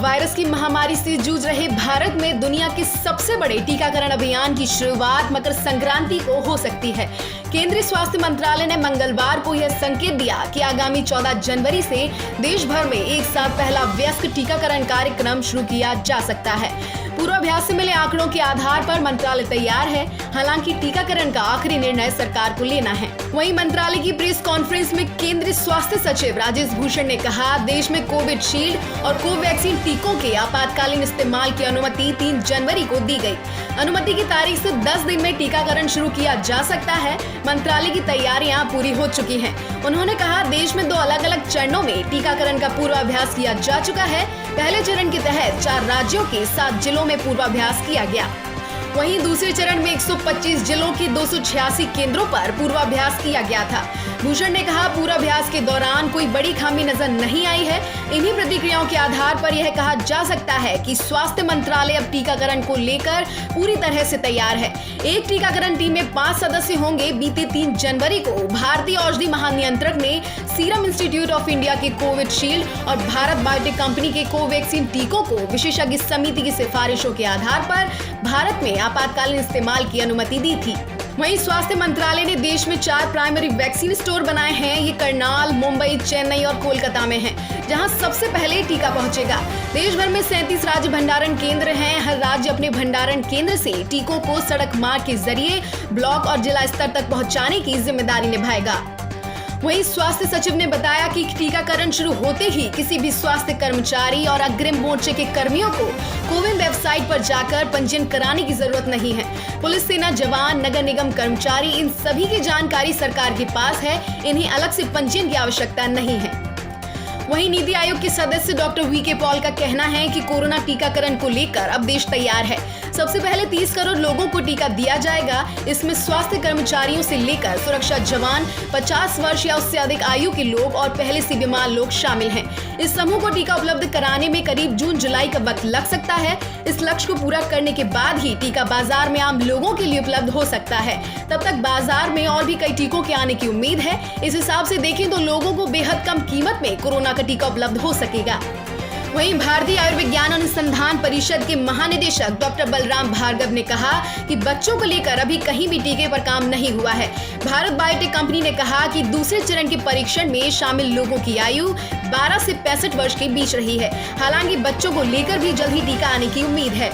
Virus की महामारी से जूझ रहे भारत में दुनिया के सबसे बड़े टीकाकरण अभियान की शुरुआत मकर संक्रांति को हो सकती है। केंद्रीय स्वास्थ्य मंत्रालय ने मंगलवार को यह संकेत दिया कि आगामी 14 जनवरी से देश भर में एक साथ पहला वयस्क टीकाकरण कार्यक्रम शुरू किया जा सकता है। पूर्वाभ्यास से मिले आंकड़ों के आधार पर मंत्रालय तैयार है। हालांकि टीकाकरण का आखिरी निर्णय सरकार को लेना है। वहीं मंत्रालय की प्रेस कॉन्फ्रेंस में केंद्रीय स्वास्थ्य सचिव राजेश भूषण ने कहा, देश में कोविशील्ड और कोवैक्सीन टीकों के आपातकालीन इस्तेमाल की अनुमति 3 जनवरी को दी गई। अनुमति की तारीख से 10 दिन में टीकाकरण शुरू किया जा सकता है। मंत्रालय की तैयारियां पूरी हो चुकी हैं। उन्होंने कहा, देश में 2 अलग-अलग चरणों में टीकाकरण का पूर्वाभ्यास किया जा चुका है। पहले चरण के तहत 4 राज्यों के 7 जिलों में पूर्वाभ्यास किया गया। वहीं दूसरे चरण में 125 जिलों के 286 केंद्रों पर पूर्वाभ्यास किया गया था। भूषण ने कहा, पूर्वाभ्यास के दौरान कोई बड़ी खामी नजर नहीं आई है। इन्हीं प्रतिक्रियाओं के आधार पर यह कहा जा सकता है कि स्वास्थ्य मंत्रालय अब टीकाकरण को लेकर पूरी तरह से तैयार है। एक टीकाकरण टीम में 5 सदस्य होंगे। बीते 3 जनवरी को भारतीय औषधि महानियंत्रक ने सीरम इंस्टीट्यूट ऑफ इंडिया के कोविशील्ड और भारत बायोटेक कंपनी के कोवैक्सीन टीकों को विशेषज्ञ समिति की सिफारिशों के आधार पर भारत में आपातकालीन इस्तेमाल की अनुमति दी थी। वहीं स्वास्थ्य मंत्रालय ने देश में 4 प्राइमरी वैक्सीन स्टोर बनाए हैं। ये करनाल, मुंबई, चेन्नई और कोलकाता में हैं, जहां सबसे पहले टीका पहुंचेगा। देश भर में 37 राज्य भंडारण केंद्र हैं। हर राज्य अपने भंडारण केंद्र से टीकों को सड़क मार्ग के जरिए ब्लॉक और जिला स्तर तक पहुंचाने की जिम्मेदारी निभाएगा। वहीं स्वास्थ्य सचिव ने बताया कि टीकाकरण शुरू होते ही किसी भी स्वास्थ्य कर्मचारी और अग्रिम मोर्चे के कर्मियों को कोविन वेबसाइट पर जाकर पंजीयन कराने की जरूरत नहीं है। पुलिस, सेना जवान, नगर निगम कर्मचारी, इन सभी की जानकारी सरकार के पास है। इन्हें अलग से पंजीयन की आवश्यकता नहीं है। वहीं नीति आयोग के सदस्य डॉक्टर वी.के. पॉल का कहना है कि कोरोना टीकाकरण को लेकर अब देश तैयार है। सबसे पहले 30 करोड़ लोगों को टीका दिया जाएगा। इसमें स्वास्थ्य कर्मचारियों से लेकर सुरक्षा जवान, 50 वर्ष या उससे अधिक आयु के लोग और पहले से बीमार लोग शामिल हैं। इस समूह को टीका उपलब्ध कराने में करीब जून-जुलाई का वक्त लग सकता है। इस लक्ष्य को पूरा करने के बाद ही टीका बाजार में आम लोगों के लिए उपलब्ध हो सकता है। तब तक बाजार में और भी कई टीकों के आने की उम्मीद है। इस हिसाब से देखें तो लोगों को बेहद कम कीमत में कोरोना का टीका उपलब्ध हो सकेगा। वहीं भारतीय आयुर्विज्ञान अनुसंधान परिषद के महानिदेशक डॉक्टर बलराम भार्गव ने कहा कि बच्चों को लेकर अभी कहीं भी टीके पर काम नहीं हुआ है। भारत बायोटेक कंपनी ने कहा कि दूसरे चरण के परीक्षण में शामिल लोगों की आयु 12 से 65 वर्ष के बीच रही है। हालांकि बच्चों को लेकर भी जल्द ही टीका आने की उम्मीद है।